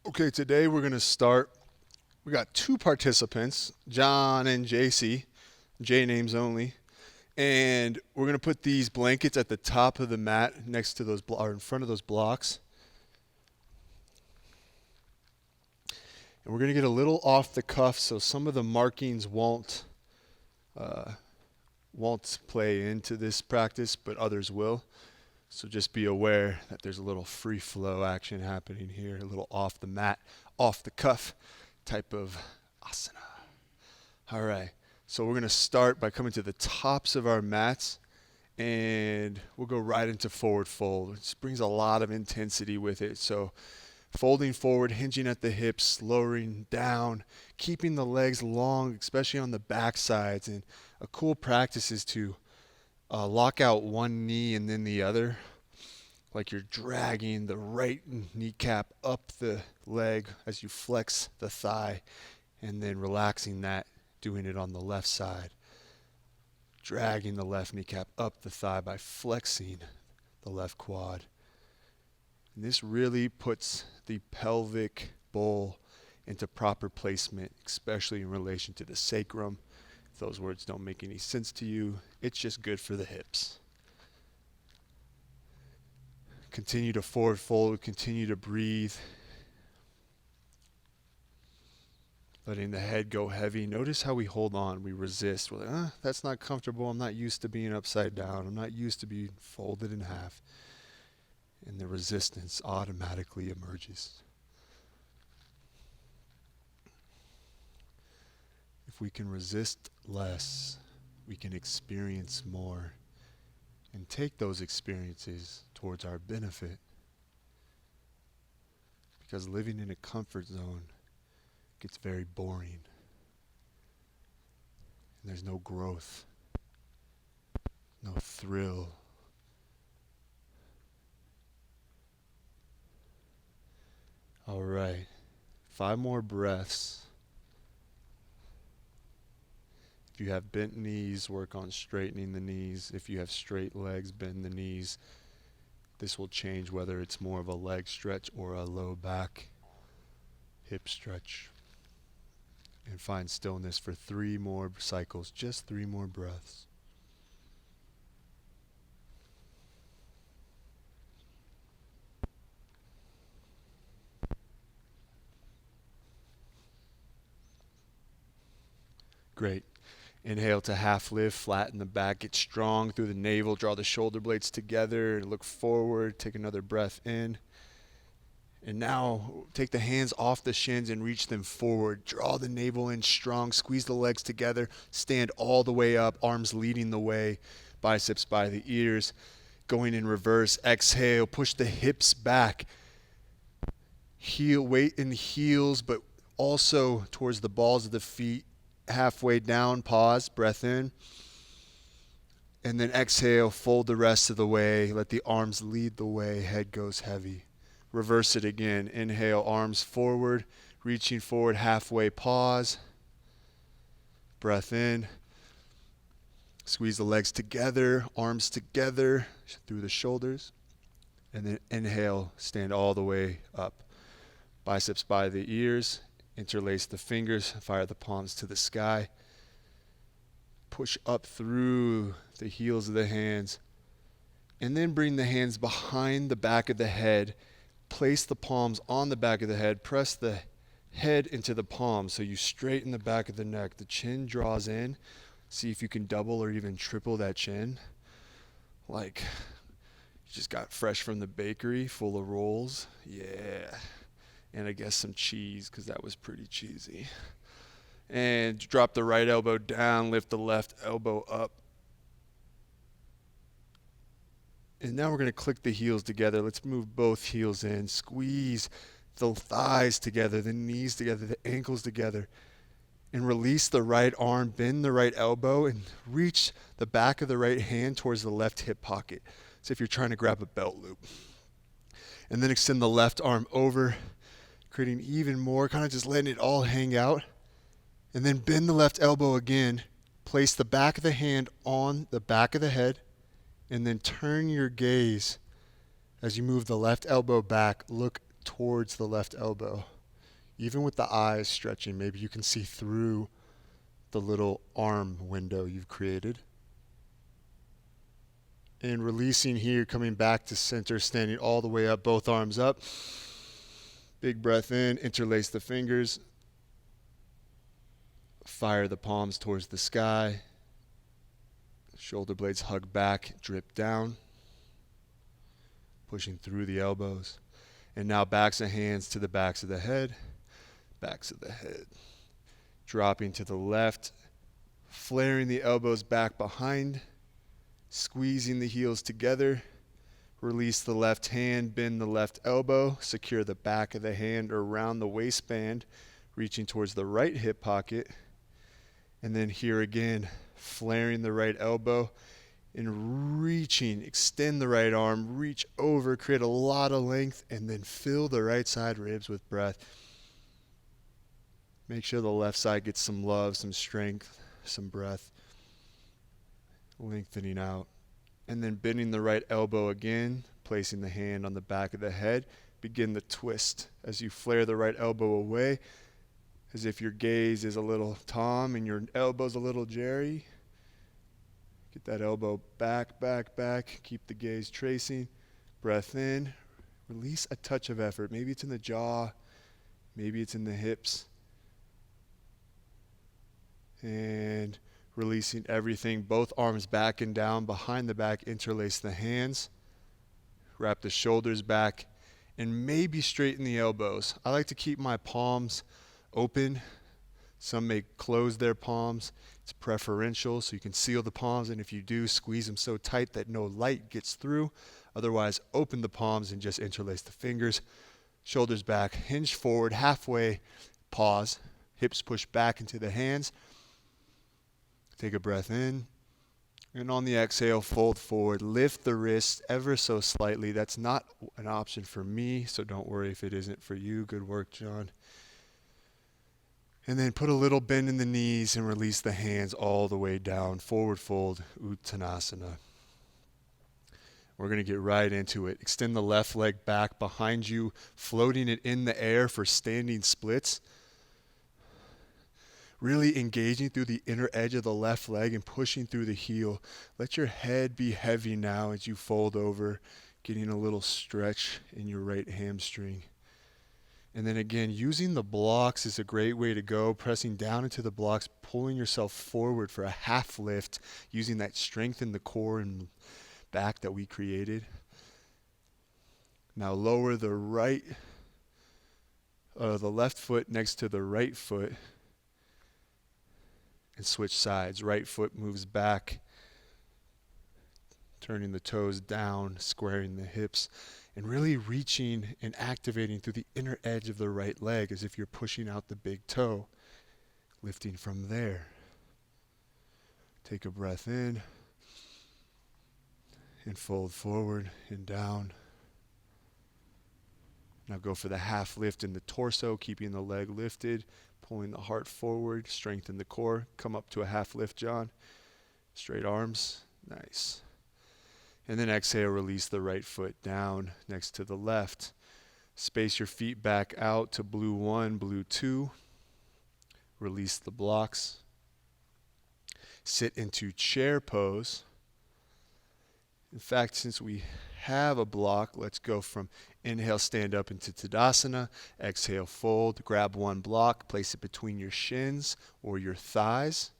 Okay, today we're going to start. We got two participants, John and JC, J names only. And we're going to put these blankets at the top of the mat next to those, or in front of those blocks. And we're going to get a little off the cuff so some of the markings uh, won't play into this practice, but others will. So just be aware that there's a little free flow action happening here, a little off the mat, off the cuff type of asana. All right, so we're going to start by coming to the tops of our mats, and we'll go right into forward fold. It brings a lot of intensity with it. So folding forward, hinging at the hips, lowering down, keeping the legs long, especially on the back sides. And a cool practice is to lock out one knee and then the other, like you're dragging the right kneecap up the leg as you flex the thigh, and then relaxing that, doing it on the left side. Dragging the left kneecap up the thigh by flexing the left quad. And this really puts the pelvic bowl into proper placement, especially in relation to the sacrum. If those words don't make any sense to you, it's just good for the hips. Continue to forward fold, continue to breathe. Letting the head go heavy. Notice how we hold on, we resist. We're like, that's not comfortable. I'm not used to being upside down. I'm not used to being folded in half. And the resistance automatically emerges. If we can resist less, we can experience more and take those experiences towards our benefit. Because living in a comfort zone gets very boring. And there's no growth, no thrill. All right, 5 more breaths. If you have bent knees, work on straightening the knees. If you have straight legs, bend the knees. This will change whether it's more of a leg stretch or a low back hip stretch. And find stillness for 3 more cycles, just 3 more breaths. Great. Inhale to half lift, flatten the back, get strong through the navel, draw the shoulder blades together, look forward, take another breath in. And now take the hands off the shins and reach them forward. Draw the navel in strong, squeeze the legs together, stand all the way up, arms leading the way, biceps by the ears. Going in reverse, exhale, push the hips back. Heel, weight in heels, but also towards the balls of the feet. Halfway down, pause, breath in. And then exhale, fold the rest of the way. Let the arms lead the way, head goes heavy. Reverse it again. Inhale, arms forward, reaching forward, halfway, pause. Breath in. Squeeze the legs together, arms together through the shoulders. And then inhale, stand all the way up. Biceps by the ears. Interlace the fingers, fire the palms to the sky. Push up through the heels of the hands. And then bring the hands behind the back of the head. Place the palms on the back of the head. Press the head into the palms so you straighten the back of the neck. The chin draws in. See if you can double or even triple that chin. Like you just got fresh from the bakery, full of rolls. Yeah. And I guess some cheese, because that was pretty cheesy. And drop the right elbow down, lift the left elbow up. And now we're going to click the heels together. Let's move both heels in. Squeeze the thighs together, the knees together, the ankles together. And release the right arm, bend the right elbow, and reach the back of the right hand towards the left hip pocket. As if you're trying to grab a belt loop. And then extend the left arm over, creating even more, kind of just letting it all hang out. And then bend the left elbow again. Place the back of the hand on the back of the head. And then turn your gaze as you move the left elbow back. Look towards the left elbow. Even with the eyes stretching, maybe you can see through the little arm window you've created. And releasing here, coming back to center, standing all the way up, both arms up. Big breath in, interlace the fingers. Fire the palms towards the sky. Shoulder blades hug back, drip down. Pushing through the elbows. And now backs of hands to the backs of the head. Backs of the head. Dropping to the left. Flaring the elbows back behind. Squeezing the heels together. Release the left hand, bend the left elbow. Secure the back of the hand around the waistband. Reaching towards the right hip pocket. And then here again, flaring the right elbow and reaching, extend the right arm, reach over, create a lot of length, and then fill the right side ribs with breath. Make sure the left side gets some love, some strength, some breath. Lengthening out. And then bending the right elbow again, placing the hand on the back of the head. Begin the twist as you flare the right elbow away, as if your gaze is a little Tom and your elbow's a little Jerry. Get that elbow back, back, back. Keep the gaze tracing. Breath in. Release a touch of effort. Maybe it's in the jaw. Maybe it's in the hips. And releasing everything. Both arms back and down. Behind the back, interlace the hands. Wrap the shoulders back. And maybe straighten the elbows. I like to keep my palms open. Some may close their palms. It's preferential, so you can seal the palms, and if you do, squeeze them so tight that no light gets through. Otherwise, open the palms and just interlace the fingers. Shoulders back, hinge forward, halfway, pause. Hips push back into the hands. Take a breath in. And on the exhale, fold forward. Lift the wrists ever so slightly. That's not an option for me, so don't worry if it isn't for you. Good work, John. And then put a little bend in the knees and release the hands all the way down. Forward fold, Uttanasana. We're going to get right into it. Extend the left leg back behind you, floating it in the air for standing splits. Really engaging through the inner edge of the left leg and pushing through the heel. Let your head be heavy now as you fold over, getting a little stretch in your right hamstring. And then again, using the blocks is a great way to go. Pressing down into the blocks, pulling yourself forward for a half lift, using that strength in the core and back that we created. Now lower the left foot next to the right foot and switch sides. Right foot moves back, turning the toes down, squaring the hips. And really reaching and activating through the inner edge of the right leg as if you're pushing out the big toe, lifting from there. Take a breath in and fold forward and down. Now go for the half lift in the torso, keeping the leg lifted, pulling the heart forward, strengthen the core. Come up to a half lift, John. Straight arms. Nice. And then exhale, release the right foot down next to the left. Space your feet back out to blue 1, blue 2. Release the blocks. Sit into chair pose. In fact, since we have a block, let's go from inhale, stand up into Tadasana. Exhale, fold. Grab one block, place it between your shins or your thighs.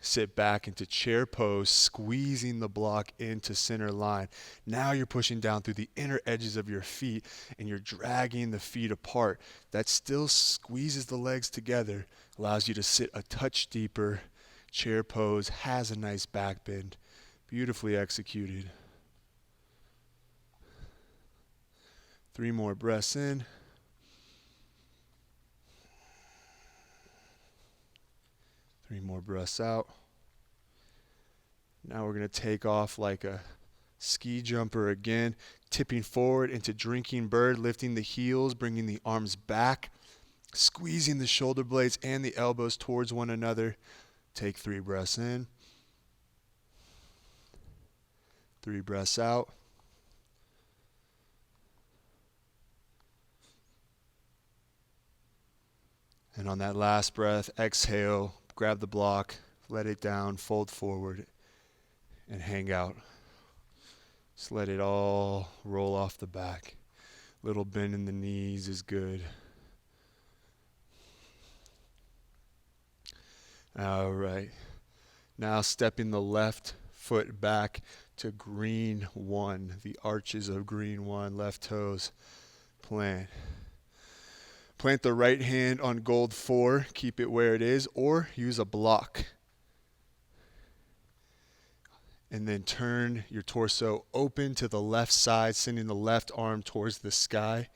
Sit back into chair pose, squeezing the block into center line. Now you're pushing down through the inner edges of your feet and you're dragging the feet apart. That still squeezes the legs together, allows you to sit a touch deeper. Chair pose has a nice back bend. Beautifully executed. 3 more breaths in. 3 more breaths out. Now we're going to take off like a ski jumper again, tipping forward into drinking bird, lifting the heels, bringing the arms back, squeezing the shoulder blades and the elbows towards one another. Take 3 breaths in. 3 breaths out. And on that last breath, exhale, grab the block, let it down, fold forward, and hang out. Just let it all roll off the back. Little bend in the knees is good. All right. Now stepping the left foot back to green 1, the arches of green 1, left toes plant. Plant the right hand on gold 4, keep it where it is, or use a block. And then turn your torso open to the left side, sending the left arm towards the sky.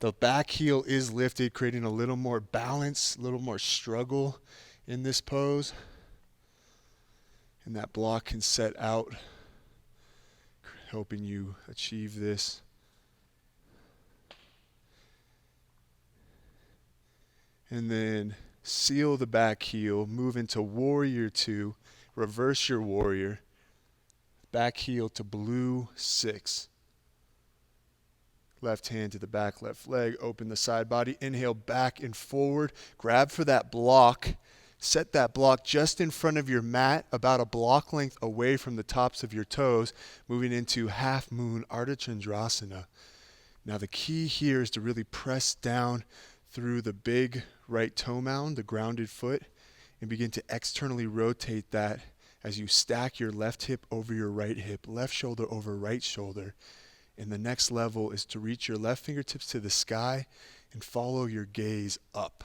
The back heel is lifted, creating a little more balance, a little more struggle in this pose. And that block can set out, helping you achieve this. And then seal the back heel, move into warrior 2, reverse your warrior, back heel to blue 6. Left hand to the back, left leg, open the side body, inhale back and forward, grab for that block, set that block just in front of your mat, about a block length away from the tops of your toes, moving into half moon Artichandrasana. Now the key here is to really press down through the big right toe mound, the grounded foot, and begin to externally rotate that as you stack your left hip over your right hip, left shoulder over right shoulder. And the next level is to reach your left fingertips to the sky and follow your gaze up.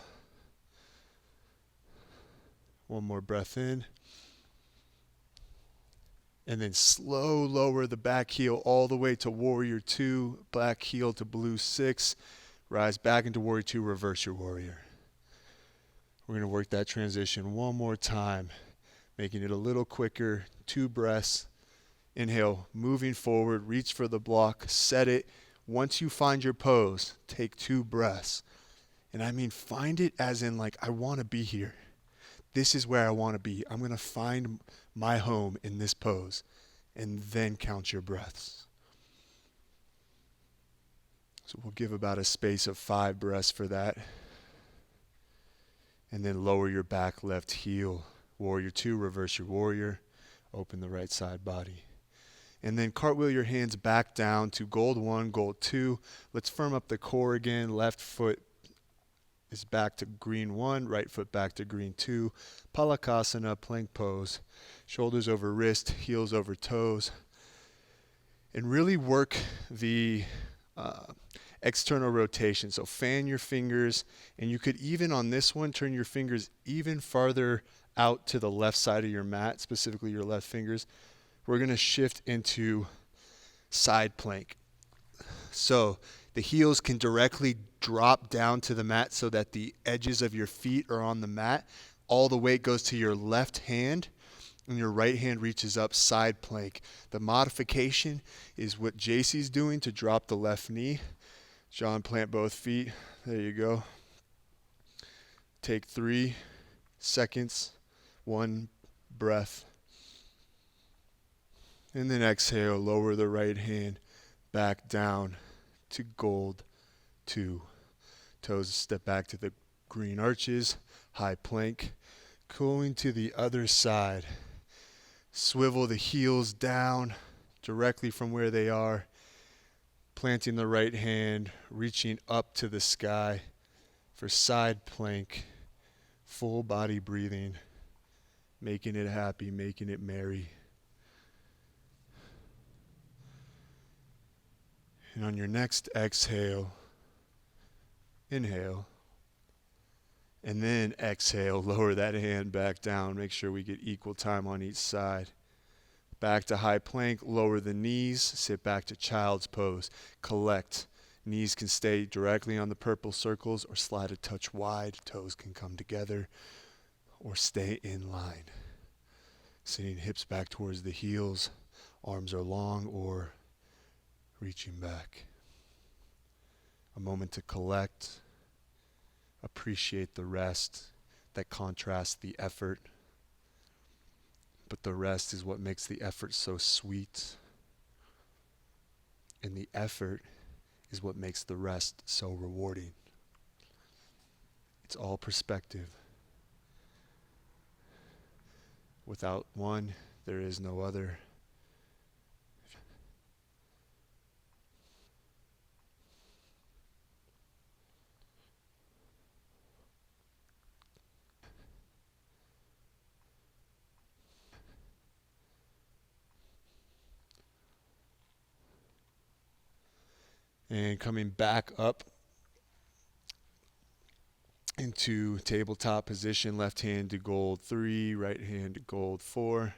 One more breath in. And then slow lower the back heel all the way to warrior 2, back heel to blue 6. Rise back into warrior 2, reverse your warrior. We're going to work that transition one more time, making it a little quicker. 2 breaths. Inhale, moving forward, reach for the block, set it. Once you find your pose, take 2 breaths. And I mean, find it as in like, I want to be here. This is where I want to be. I'm going to find my home in this pose. And then count your breaths. So we'll give about a space of 5 breaths for that. And then lower your back left heel. Warrior 2, reverse your warrior. Open the right side body. And then cartwheel your hands back down to gold 1, gold 2. Let's firm up the core again. Left foot is back to green 1, right foot back to green 2. Palakasana, plank pose. Shoulders over wrist, heels over toes. And really work the external rotation. So fan your fingers, and you could even on this one turn your fingers even farther out to the left side of your mat, specifically your left fingers. We're going to shift into side plank. So the heels can directly drop down to the mat so that the edges of your feet are on the mat. All the weight goes to your left hand, and your right hand reaches up, side plank. The modification is what JC's doing to drop the left knee. John, plant both feet. There you go. Take 3 seconds, 1 breath. And then exhale, lower the right hand back down to gold 2. Toes step back to the green arches, high plank. Going to the other side. Swivel the heels down directly from where they are. Planting the right hand, reaching up to the sky for side plank. Full body breathing, making it happy, making it merry. And on your next exhale, inhale, and then exhale, lower that hand back down. Make sure we get equal time on each side. Back to high plank, lower the knees, sit back to child's pose. Collect. Knees can stay directly on the purple circles or slide a touch wide. Toes can come together or stay in line. Sitting hips back towards the heels. Arms are long or reaching back. A moment to collect. Appreciate the rest that contrasts the effort. But the rest is what makes the effort so sweet. And the effort is what makes the rest so rewarding. It's all perspective. Without one, there is no other. And coming back up into tabletop position, left hand to gold 3, right hand to gold 4.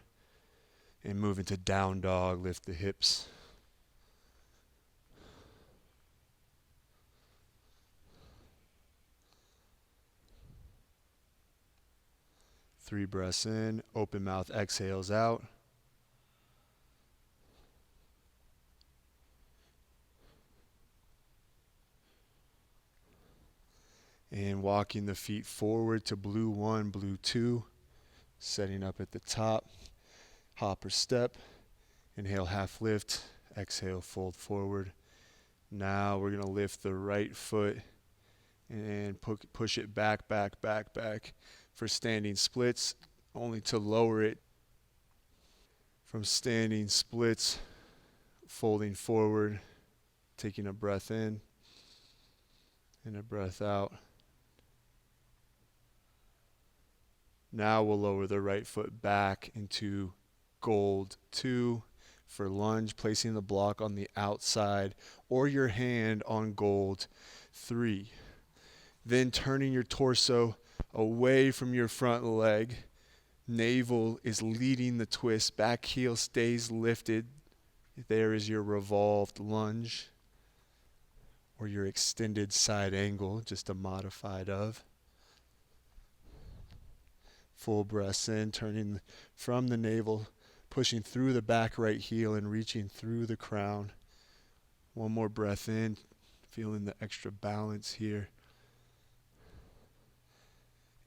And move into down dog, lift the hips. Three breaths in, open mouth exhales out. And walking the feet forward to blue 1, blue 2. Setting up at the top. Hop or step. Inhale, half lift. Exhale, fold forward. Now we're going to lift the right foot and push it back, back, back, back. For standing splits, only to lower it. From standing splits, folding forward, taking a breath in and a breath out. Now we'll lower the right foot back into gold 2 for lunge, placing the block on the outside or your hand on gold 3. Then turning your torso away from your front leg. Navel is leading the twist. Back heel stays lifted. There is your revolved lunge or your extended side angle, just a modified of. Full breaths in, turning from the navel, pushing through the back right heel and reaching through the crown. One more breath in, feeling the extra balance here.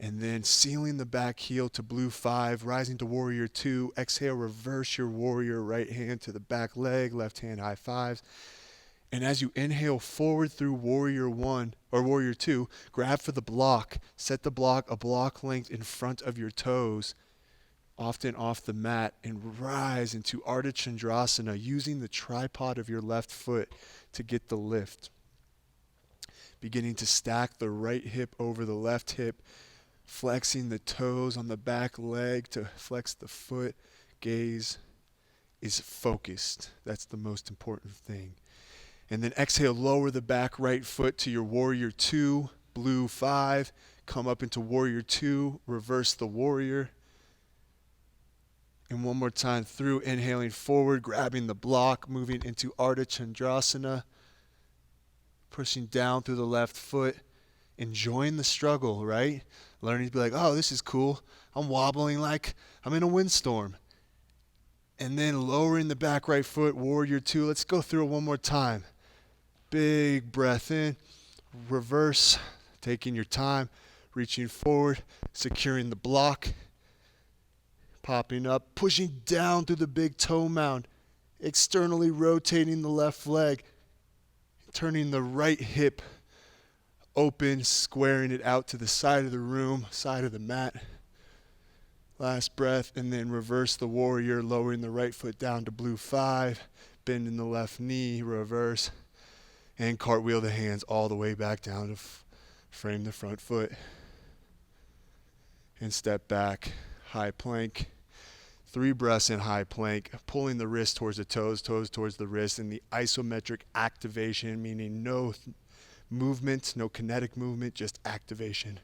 And then sealing the back heel to blue 5, rising to warrior 2. Exhale, reverse your warrior, right hand to the back leg, left hand high fives. And as you inhale forward through warrior 1 or warrior 2, grab for the block. Set the block a block length in front of your toes, often off the mat, and rise into Artichandrasana using the tripod of your left foot to get the lift. Beginning to stack the right hip over the left hip, flexing the toes on the back leg to flex the foot. Gaze is focused. That's the most important thing. And then exhale, lower the back right foot to your warrior 2, blue 5. Come up into warrior 2, reverse the warrior. And one more time through, inhaling forward, grabbing the block, moving into Artichandrasana. Pushing down through the left foot, enjoying the struggle, right? Learning to be like, oh, this is cool. I'm wobbling like I'm in a windstorm. And then lowering the back right foot, warrior 2. Let's go through it one more time. Big breath in, reverse, taking your time, reaching forward, securing the block, popping up, pushing down through the big toe mound, externally rotating the left leg, turning the right hip open, squaring it out to the side of the room, side of the mat. Last breath, and then reverse the warrior, lowering the right foot down to blue 5, bending the left knee, reverse. And cartwheel the hands all the way back down to frame the front foot. And step back, high plank. 3 breaths in high plank, pulling the wrist towards the toes, toes towards the wrist, and the isometric activation, meaning no movement, no kinetic movement, just activation.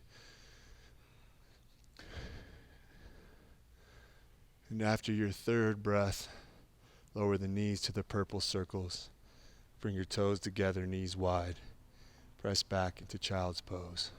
And after your 3rd breath, lower the knees to the purple circles. Bring your toes together, knees wide. Press back into child's pose.